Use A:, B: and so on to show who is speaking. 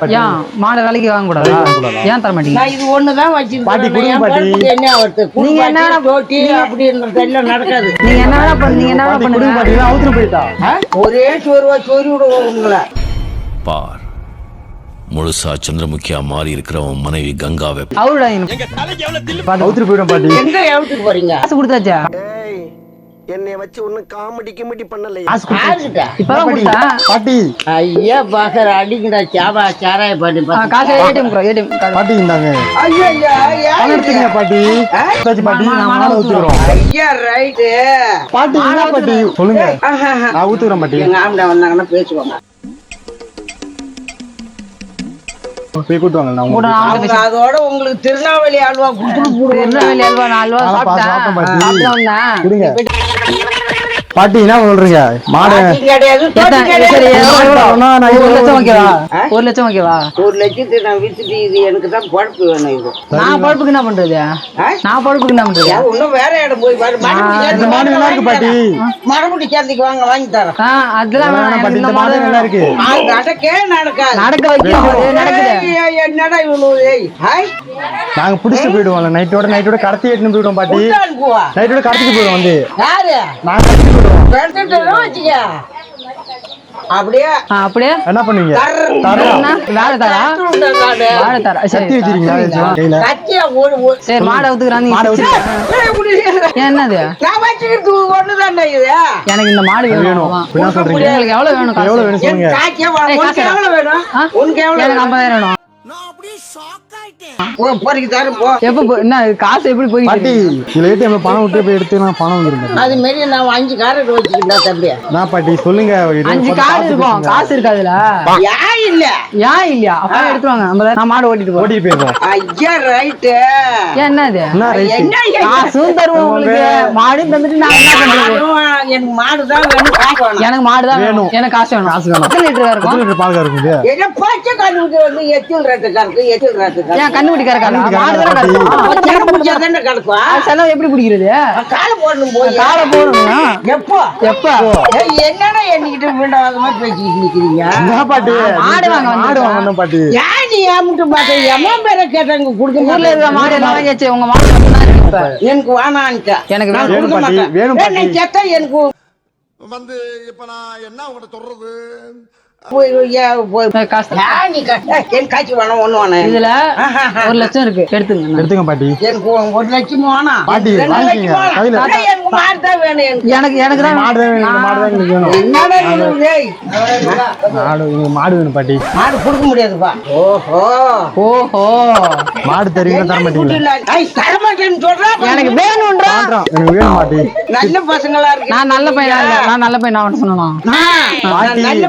A: ஏன் மாடு வேலைக்கு வாங்க கூடாதா? ஏன் தர மாட்டீங்க?
B: இது ஒண்ணுதான் வச்சிருக்கேன். என்ன அவர்த்து
A: நீங்க என்ன வேணா
B: போட்டி அப்படின்றது எல்லாம் நடக்காது.
A: நீங்க என்ன வேணா பண்ணுங்க, நீங்க என்ன வேணா பண்ணுங்க.
C: அவுத்துட்டு போயிட்டா
B: ஒரே சோறு விடுவோம் உங்களை.
D: பார், முழுசா சந்திரமுகியா மாறி இருக்கிறவன் மனைவி கங்காவை
C: அவுத்துட்டு போயிடும் பாட்டி.
B: எங்க எவ்வளவுக்கு போறீங்க?
A: காசு கொடுத்தாச்சா?
E: என்னை வச்சு ஒன்னும் காமெடி கிமெடி பண்ணல.
B: யாருக்கிட்ட?
A: இப்பதான் கொடுத்தா?
C: பாட்டி
B: ஐயா பாக்குற அடிங்கடா சாராய பாட்டி
A: காசு ஏடிஎம்
C: பாட்டி இந்தாங்க.
B: ஐயா
C: பணம் எடுத்துக்கங்க பாட்டி. பாட்டி நான் மாலை ஊத்துறோம்.
B: ஐயா ரைட்டு.
C: பாட்டி என்ன பாட்டி சொல்லுங்க. நான் ஊத்துறேன் பாட்டி.
B: எங்க ஆம்பளை வந்தாங்கன்னா பேசுவாங்க.
C: போய் கூட்டுவாங்க. நான்
B: அவங்க அதோட உங்களுக்கு திருநாவலி அல்வா கொடுத்துட்டு
A: திருநெல்வேலி அல்வா 4 ரூபா சாப்பிட்டேன்.
C: கொடுங்க பாட்டி. என்ன சொல்றீங்க? மாடு
B: கிடையாது.
A: சரி, ஒரு லட்சம் ஓகேவா? 1 லட்சம் ஓகேவா?
B: 1 லட்சத்தை நான் வித்துட்டு இது எனக்கு தான் பொழப்பு வேணும். இது
A: நான் பொழப்புக்கு என்ன பண்றது? நான் பொழப்புக்கு என்ன பண்றது?
B: இன்னும் வேற இடம் போய் பாரு.
C: இந்த மாடு நல்லா இருக்கு பாட்டி.
B: மறுபடியும் சேர்ந்துக்கு வாங்கி தரேன்.
A: அதெல்லாம் வேணாம்.
C: பாட்டி இந்த மாடு நல்லா இருக்கு.
B: நடக்கே நடக்காது.
A: நடக்க வைக்க நடக்குது.
B: என்னடா இவ்வளவு?
C: நாங்க புடிச்சு போயிடுவோம். நைட்டோட கடத்தி ஏற்றிட்டு போயிடுவோம் பாட்டி. நைட்டோட கடத்திட்டு போயிடுவோம். வந்து
B: யாரு
C: நாங்க கடத்திட்டு போயிடுவோம்.
B: வச்சுக்க அப்படியே
A: அப்படியே
C: என்ன பண்ணுவீங்க?
A: வேலை தரா வாழை தரா. சரி
C: கையில
B: கத்தியா
A: சரி, மாடை ஊத்துக்கிறான். என்னது?
B: நான் வச்சுக்கிட்டு ஒண்ணுதான் இது.
A: எனக்கு இந்த மாடு வேணும்.
C: என்ன சொல்றீங்க?
A: உங்களுக்கு எவ்வளவு வேணும்?
C: எவ்வளவு வேணும் சொல்லுங்க.
B: உனக்கு எவ்வளவு வேணும்? உனக்கு எவ்வளவு
A: எனக்கு 50,000 வேணும்.
B: பொறிக்கு தரும் போ.
A: எப்ப என்ன காசு எப்படி போய்
C: பாட்டி இதுல ஏடிஎம்ல பணம் விட்டு போய் எடுத்து நான் பணம் வந்துருங்க.
B: அது மாரி நான் 5 காரட் வச்சுக்கிட்டா தம்பி.
C: நான் பாட்டி சொல்லுங்க.
A: 5 கார்டு இருக்கும். காசு இருக்காதுல?
B: ஏன் இல்ல?
A: ஏன் இல்லையா? அப்ப எடுத்துருவாங்க. நான் மாடு ஓட்டிட்டு
C: ஓட்டிட்டு போயிருவோம்.
B: ஐயா ரைட்டு.
A: என்னது?
C: என்ன ரைட்?
B: என்ன
A: காசும் தருவோம் உங்களுக்கு. மாடும் தந்துட்டு நான் என்ன பண்றது?
B: எனக்கு மாடுதான் வேணும். காசு வேணும்.
A: எனக்கு மாடுதான் வேணும். எனக்கு காசு வேணும்.
C: காசு வேணும்.
A: எத்தனை லிட்டர் இருக்கும்?
C: எத்தனை லிட்டர் பால் கறக்குது?
B: என்ன பச்சை கண்ணுக்கு வந்து எச்சில் ரேட்டுக்காருக்கு
A: ஏன் கண்ணுக்குட்டிக்கார மாடு தானே கறக்கும். செலவு எப்படி பிடிக்கிறது?
B: காலை போடணும் போய்
A: காலை போடணும்.
B: எப்போ
A: எப்ப?
B: என்னடா என்கிட்ட வீண்டாவதமா பேசிக்கிட்டு நிக்கிறீங்க?
C: என்ன பாட்டி?
A: மாடு வாங்க
C: மாடு வாங்கணும் பாட்டி.
B: ஏன் நீ ஏமிட்டு பாத்த எம்மா பேரை கேட்டாங்க கொடுக்க
A: ஊர்ல இருக்கிற மாடு எல்லாம் வாங்கியாச்சு. உங்க மாடு மட்டும்தான் இருக்கு இப்ப.
B: எனக்கு வேணான்ட்டா.
A: எனக்கு
B: நான்
A: வேணும்
B: கொடுக்க
C: பாட்டி,
B: மாட்டேன்.
C: வேணும் பாட்டி.
B: நீ கேட்டா எனக்கு
E: வந்து இப்ப நான் என்ன உங்கள்ட்ட சொல்றது?
A: காசு
B: என் காய்ச்சி வேணும் ஒண்ணு வேணும்.
A: இதுல 1 லட்சம் இருக்கு. எடுத்துங்க.
C: எடுத்துங்க பாட்டி.
B: எனக்கு 1 லட்சம் வேணாம்.
C: பாட்டி,
B: 2
C: வாங்கிக்கங்க.
B: லட்சம் வேணாம்.
C: கையில.
B: அதான் எனக்கு மாடு தான் வேணும்.
A: எனக்கு தான்
C: மாடு தான் வேணும். இந்த மாடு தான் எங்களுக்கு வேணும்.
B: என்னடா இது? ஏய்,
C: எங்களுக்கு மாடு வேணும் பாட்டி.
B: மாடு கொடுக்க முடியாதுப்பா. ஓஹோ
A: ஓஹோ
C: மாடு தருவீங்க தர மாட்டீங்களா?
B: தரமாட்டேன்னு சொல்றா.
A: எனக்கு வேணும்ன்றா.
C: எனக்கு வேணும் பாட்டி.
B: நல்ல பசங்களா இருக்கு.
A: நான் நல்ல பையனா இல்ல. நான் நல்ல பையனா சொன்னா
B: நல்ல